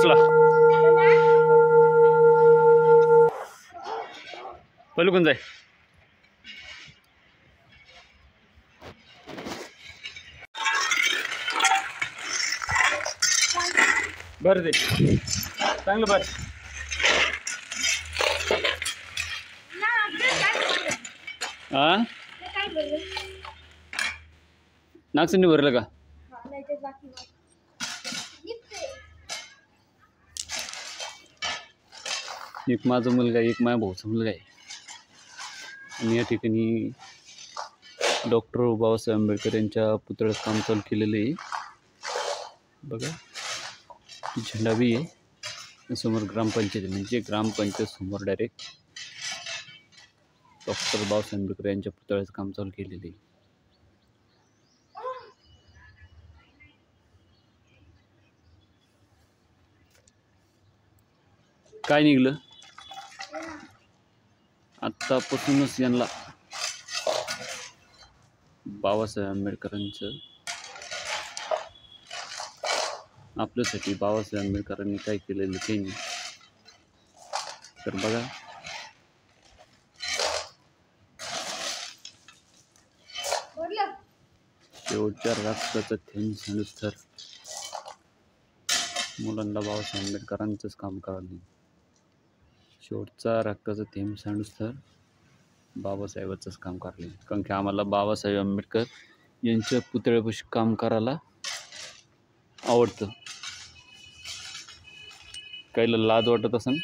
उचला पलकून जाय बर दे चांगलं बर हा नागसिंडी भरलं का एक माझा मुलगा एक माझ्या भाऊचा मुलगा आहे आणि या ठिकाणी डॉक्टर बाबासाहेब आंबेडकर यांच्या पुतळ्याचं काम चालू केलेलं आहे बघा झेंडा बी आहे समोर ग्रामपंचायत म्हणजे ग्रामपंचायत समोर डायरेक्ट डॉक्टर बाबासाहेब आंबेडकर यांच्या पुतळ्याचं काम चालू केलेलं आहे काय निघलं आत्तापासूनच यांना बाबासाहेब आंबेडकरांचं आपल्यासाठी बाबासाहेब आंबेडकरांनी काय केलेलं ते नाही तर बघा शेवटच्या रक्ताचं थेंब सांडूस्तर मुलांना बाबासाहेब आंबेडकरांचंच काम करावं शेवटचा रक्ताचं थेंब सांडूस्तर बाबासाहेबाचंच काम करावं कारण की आम्हाला बाबासाहेब आंबेडकर यांच्या पुतळ्यापाशी काम करायला आवडतं काहीला लाज वाटत असेल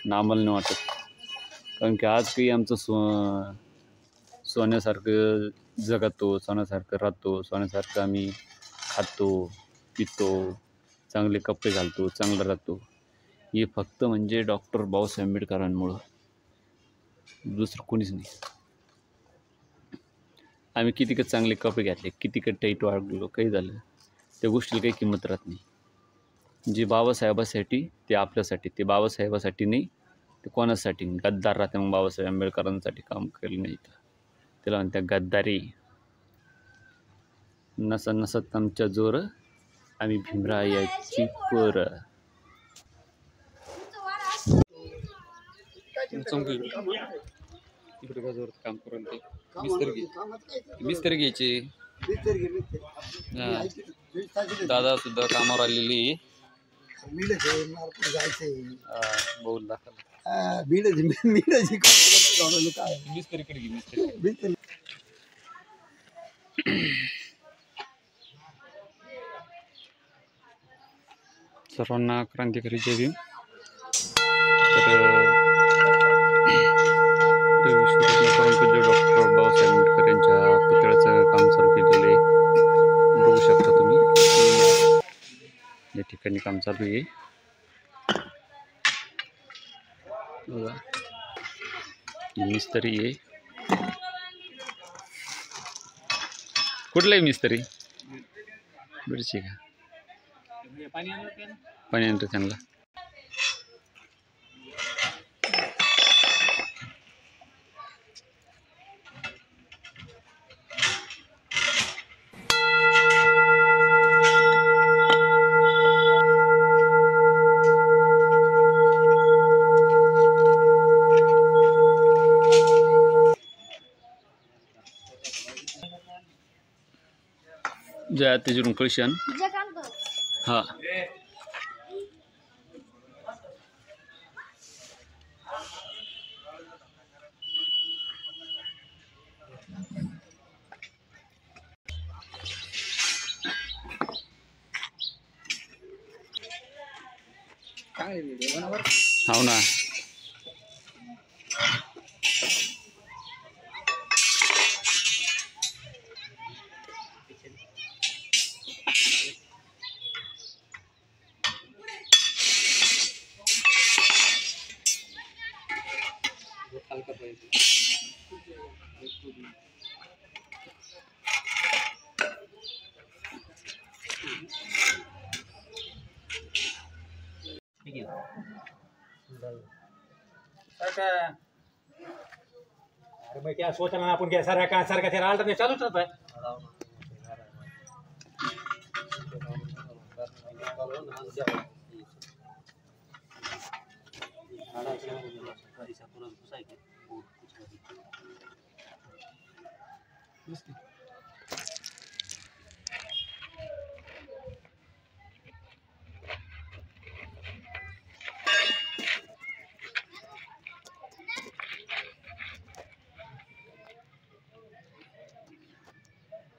ना आम्हाला नाही वाटत कारण की आज काही आमचं सोन्यासारखं जगतो सोन्यासारखं राहतो सोन्यासारखं आम्ही खातो पितो चांगले कपडे घालतो चांगलं राहतो हे फक्त म्हणजे डॉक्टर बाबासाहेब आंबेडकरांमुळं दुसरं कोणीच नाही आम्ही कितीकच चांगले कपडे घातले कितीकच टाईट वागलो काही झालं त्या गोष्टीला काही किंमत राहत नाही जे बाबासाहेबासाठी ते आपल्यासाठी ते बाबासाहेबासाठी नाही ते कोणासाठी गद्दार राहते मग बाबासाहेब आंबेडकरांसाठी काम केलं नाही तर त्याला म्हणत्या गद्दारी नसत नसत आमच्या जोर आम्ही भीमरायाची पोर इकडे बाजूवर काम करून ते मिस्त्री घ्यायचे दादा सुद्धा कामावर आलेली बोल मिस्त्रीकडे घे मिस्त्री सर्वांना क्रांतिकारी जय भीम तर विश्वरत्न डॉक्टर बाबासाहेब आंबेडकर यांच्या पुतळ्याचं काम चालू केलेलं आहे बघू शकता तुम्ही या ठिकाणी काम चालू आहे बघा मिस्त्री आहे कुठलाही मिस्त्री बरीच आहे का पाणी आणतो त्यांना जया तिजून कळशान हा हो ना अरे भाई क्या सोच रहा अपन क्या सारा तेरा अल्टरनेट चालूच राहत आहे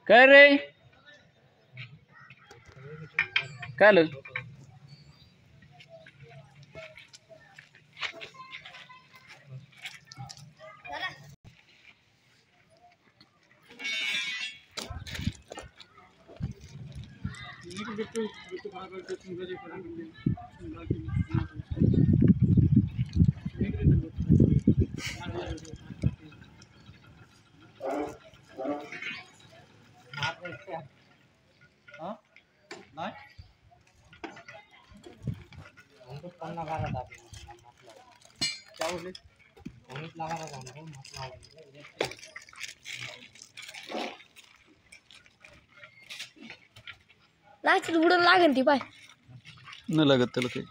काय रे काय आलं लागतील उडून लागेल ती पाय नाही लागत त्याला काही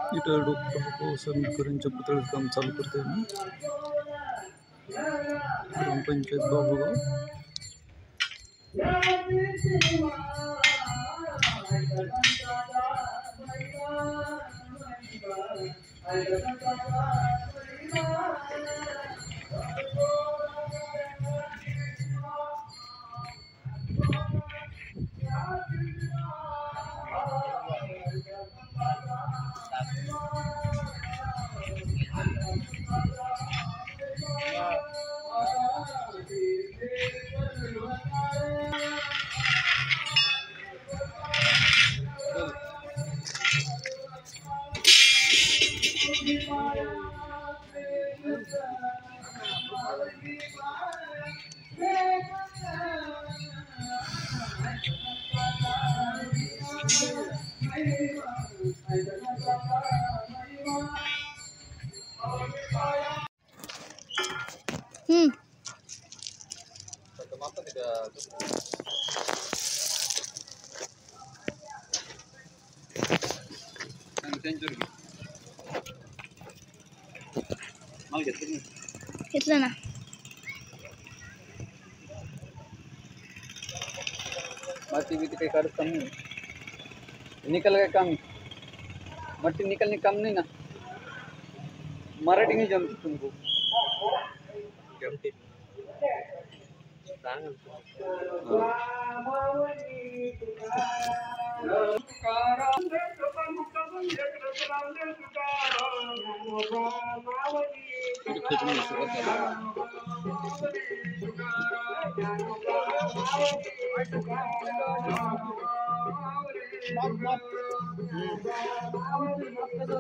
इथं डॉक्टर बाबासाहेब आंबेडकर यांच्या पुतळ्याचं काम चालू करतोय मी ग्रामपंचायत बाबूगाव घेतलं ना माती बीती काही काढत काम नाही निकाल काय काम मट्टी निकालने काम नाही ना मराठी नहीं जमती तुमको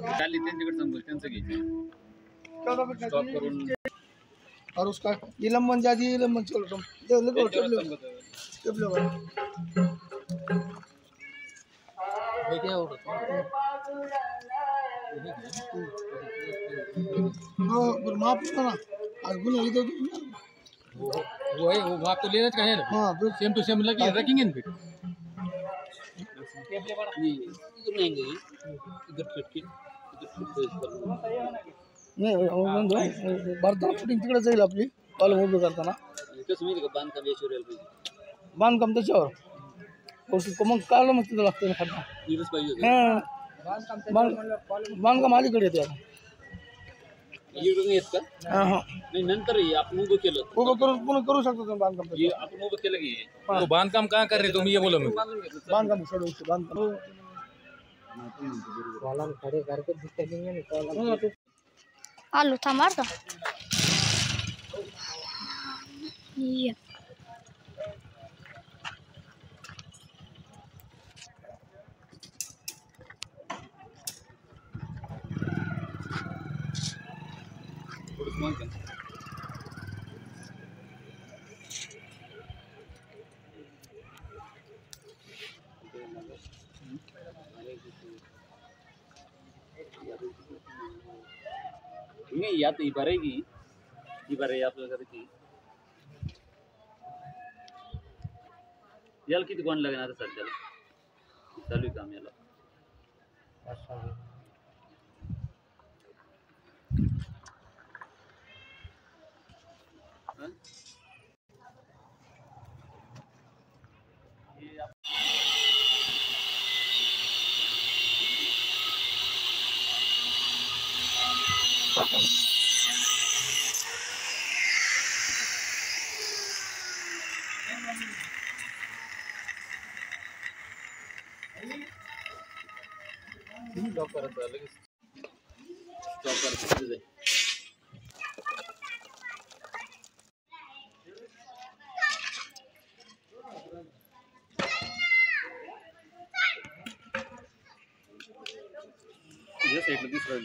खाली त्यांच्याकडे संपल त्यांचं घ्यायचं स्टॉप करून और उसका ये लंबन जाती है लंबन चल रहा माप ना आज बोला तो वो है वो आप तो लेना चाहिए ना हाँ तो सेम टू सेम लगी रखेंगे ना फिर नाही भारतात शूटिंग तिकडे जाईल आपली कॉलम उभं करताना बांधकाम त्याच्यावर मग काढलं मग तिथं लागतं ना खड्डा हां बांधकाम अलीकडे येते आता हां हां नंतर आपण उभं केलं उभं करून पुन्हा करू शकतो तुम्ही बांधकाम त्याच्यावर. आपण उभं केलं की तो बांधकाम कहाँ कर रहे तुम ये बोलो मैं बांधकाम सोडू बांधकाम आलो थांब आता ये. थोडंसं माग घ्या. नाही यात ही बरं आहे की ही बरं आहे आपल्याला करायची. याला किती कोण लागेल आता सध्याला चालू आहे काम याला. हं? हे जॉब करायचं लगेच जॉब करायचं तिथे जाईल. या साईडला दुसरा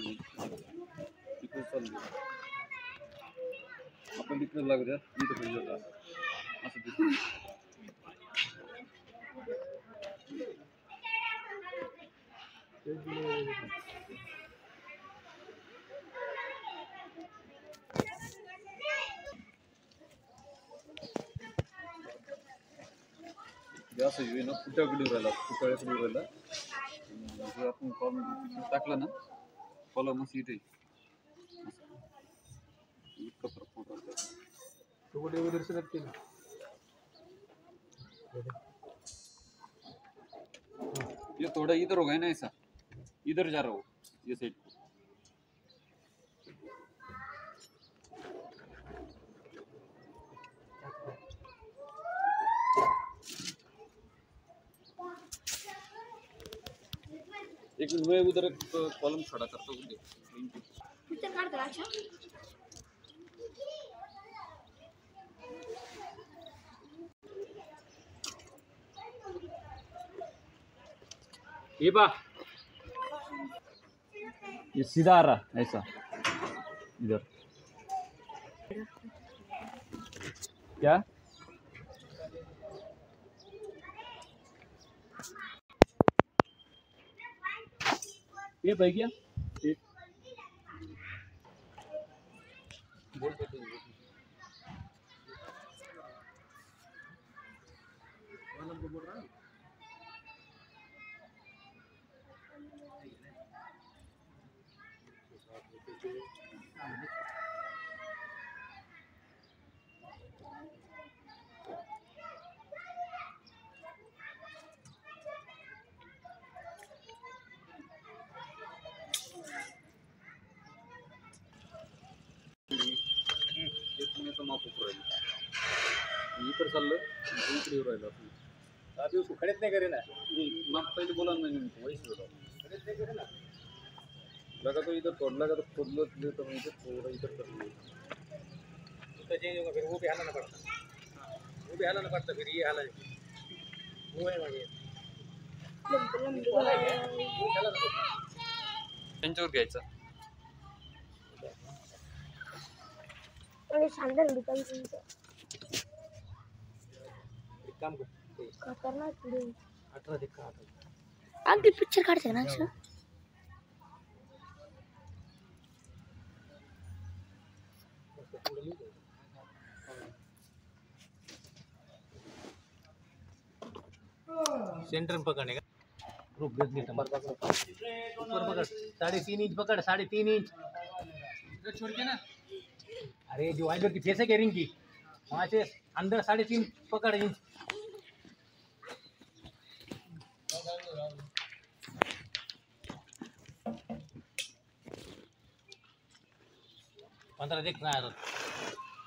तिकडे चालू आपण तिकडे लागू द्या इथं पण येऊ असं दिसतं. जास्त येऊ ना पुतळ्याकडे राहिला पुतळ्याकडे राहिला जो आपण कॉलम टाकला ना कॉलम मस्त इथे इतका फरक पडतो. ये थोड़ा इधर होगा ना ऐसा इधर जा रहा हो ये साइड को. एक मैं उधर एक कॉलम खड़ा करता हूँ. पिक्चर काढतो अच्छा. ये बा ये सीधा आ रहा ऐसा इधर क्या ये भाई क्या ये बोल तो बोल रहा है. इकडे चाललं इकडे येऊ राहिलं अभी उसको खड़े नहीं करे ना मग पहिले बोला ना खड़े नहीं करे ना लगा तो इधर तोड़ लगा तो खोद लो तो मैं इधर थोड़ा इधर कर लो तो चेंज होगा फिर वो भी हलाना पड़ता फिर ये हाला वो है वही त्यांच्यावर घ्यायचा. शानदार दुकान तुमचं एक काम कर खतरनाक पुढे 18 देखा अगदी पिक्चर काढते ना असं. सेंटर में पकड़ने का रुक गज नहीं ऊपर पकड़ 3.5 इंच पकड़ 3.5 इंच छोड़ के ना. अरे जो वाइडर की फेस है रिंग की वहाँ से अंदर 3.5 पकड़ इंच. पंद्रह देखना है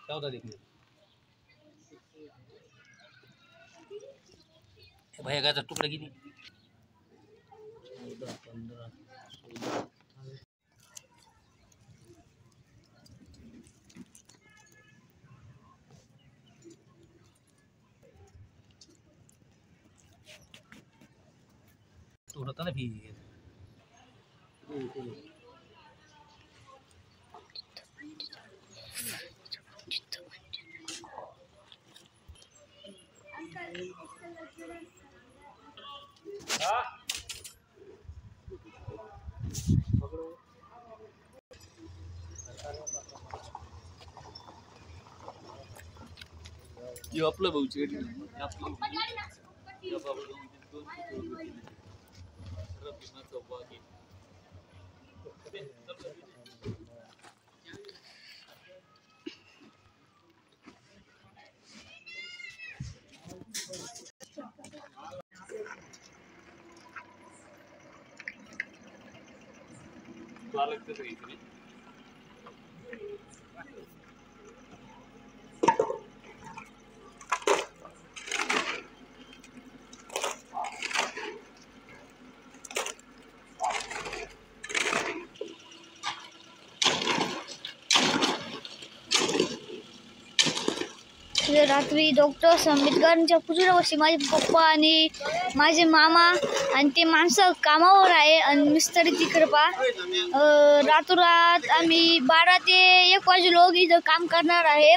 14 देखने भैया का टुकड़ा की होता ना भी आपलं भाऊची गाडी आपलं रात्री डॉक्टर आंबेडकरांच्या पुतळ्यापाशी माझे पप्पा आणि माझे मामा आणि ते माणसं कामावर आहे आणि मिस्त्री तिकडे पा रातोरात आम्ही 12 ते 1 वाजे लोक इथं काम करणार आहे.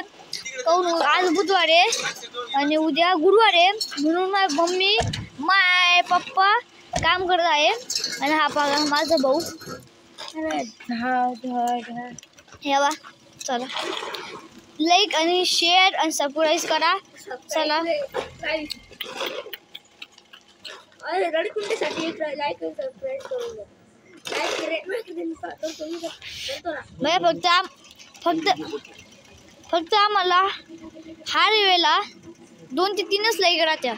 काहून आज बुधवार आहे आणि उद्या गुरुवार आहे म्हणून माझी मम्मी माय पप्पा काम करत आहे आणि हा बघा माझा भाऊ. हे बा चला लाईक आणि शेअर आणि सबस्क्राईब करा. चला रडकुंडीसाठी लाईक आणि सबस्क्राईब करून द्या. फक्त आम्हाला हर वेळेला 2 ते 3च लाईक राहत्या.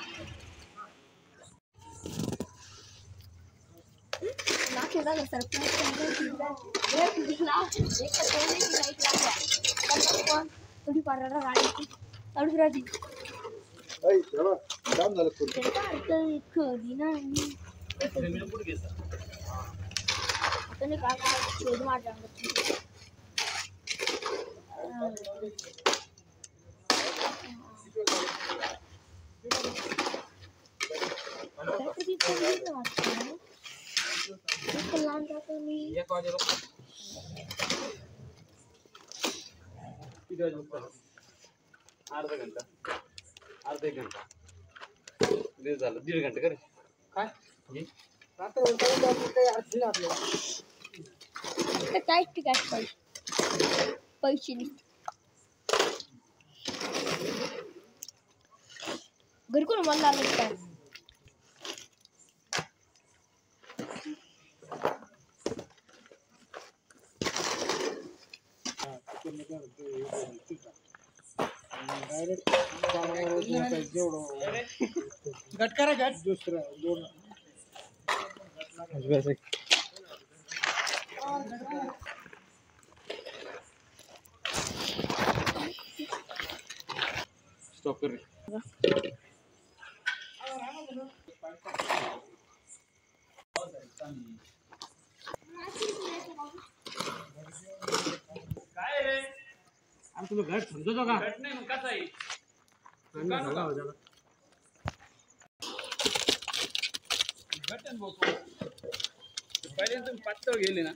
अर्धा एक घंटा दिवस झालं 1.5 घंटे करे काय पैसे घरी कोण मला काय गट करा गट दुसरा 2 स्टॉप कर तुला घट समजतो का घट नाही मग कसा आहे घटन बोलतो पहिले तुम्ही पातळ गेले ना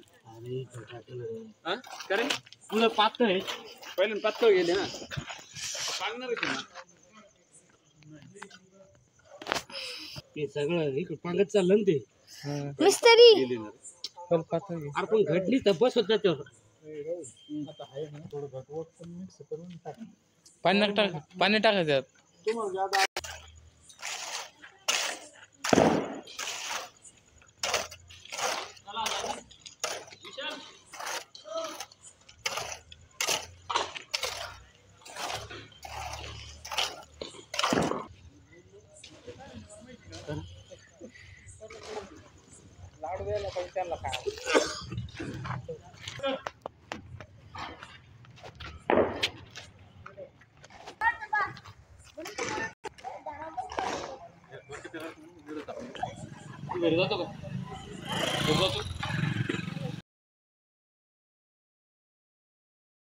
हा करे तुला पातळ आहे पहिले पातळ गेले ना सांगणारच ना ते सगळं इकडे पांगत चाललं ना ते मिस्त्री गेले ना अरे पण घडली तर बस होत त्याच्यावर पाणी टाकायचं त्यात. लाडू द्यायला पाहिजे त्यांना काय घरी जातो का बघा